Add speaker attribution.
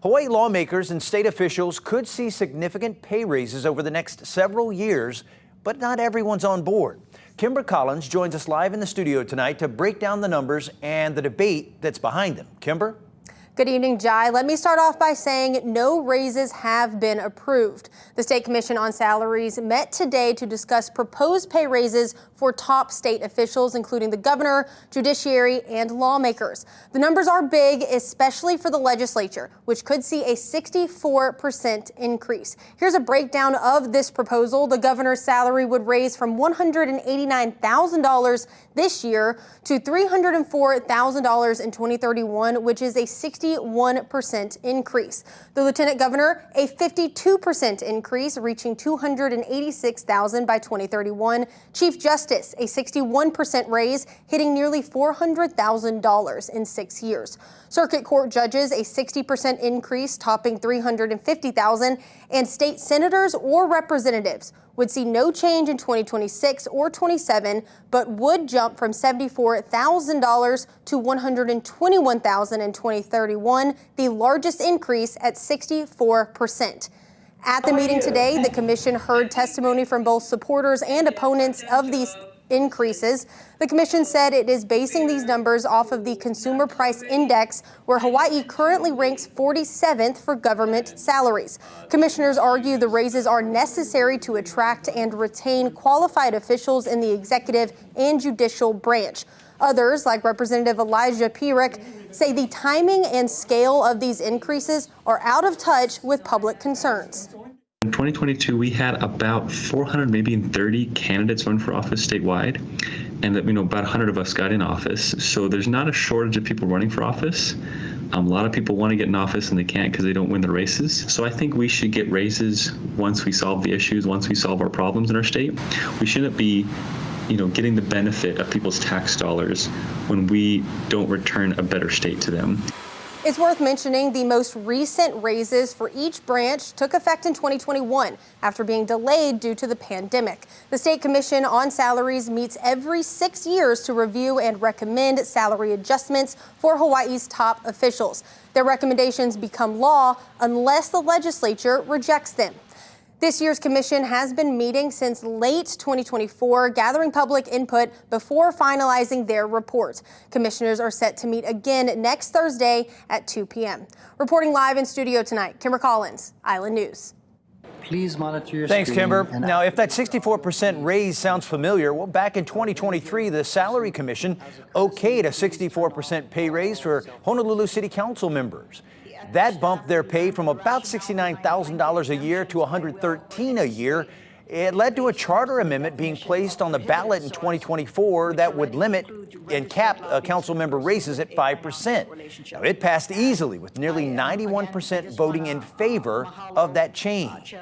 Speaker 1: Hawaii lawmakers and state officials could see significant pay raises over the next several years, but not everyone's on board. Kimber Collins joins us live in the studio tonight to break down the numbers and the debate that's behind them. Kimber?
Speaker 2: Good evening, Jai. Let me start off by saying no raises have been approved. The State Commission on Salaries met today to discuss proposed pay raises for top state officials, including the governor, judiciary, and lawmakers. The numbers are big, especially for the legislature, which could see a 64% increase. Here's a breakdown of this proposal. The governor's salary would raise from $189,000 this year to $304,000 in 2031, which is a 61% increase. The lieutenant governor, a 52% increase, reaching $286,000 by 2031. Chief Justice, a 61% raise, hitting nearly $400,000 in 6 years. Circuit Court judges, a 60% increase, topping $350,000, and state senators or representatives would see no change in 2026 or 27, but would jump from $74,000 to $121,000 in 2031, the largest increase at 64%. At the meeting today, the commission heard testimony from both supporters and opponents of these increases. The commission said it is basing these numbers off of the Consumer Price Index, where Hawaii currently ranks 47th for government salaries. Commissioners argue the raises are necessary to attract and retain qualified officials in the executive and judicial branch. Others, like Representative Elijah Pierick, say the timing and scale of these increases are out of touch with public concerns.
Speaker 3: In 2022, we had about 430 candidates run for office statewide, and about 100 of us got in office. So there's not a shortage of people running for office. A lot of people want to get in office and they can't because they don't win the races. So I think we should get raises once we solve the issues, once we solve our problems in our state. We shouldn't be getting the benefit of people's tax dollars when we don't return a better state to them.
Speaker 2: It's worth mentioning the most recent raises for each branch took effect in 2021 after being delayed due to the pandemic. The State Commission on Salaries meets every 6 years to review and recommend salary adjustments for Hawaii's top officials. Their recommendations become law unless the legislature rejects them. This year's commission has been meeting since late 2024, gathering public input before finalizing their report. Commissioners are set to meet again next Thursday at 2 p.m. Reporting live in studio tonight, Kimber Collins, Island News.
Speaker 4: Please monitor your
Speaker 1: Thanks,
Speaker 4: screen.
Speaker 1: Kimber. Now, if that 64% raise sounds familiar, well, back in 2023, the Salary Commission okayed a 64% pay raise for Honolulu City Council members. That bumped their pay from about $69,000 a year to $113,000 a year. It led to a charter amendment being placed on the ballot in 2024 that would limit and cap council member raises at 5%. Now, it passed easily with nearly 91% voting in favor of that change.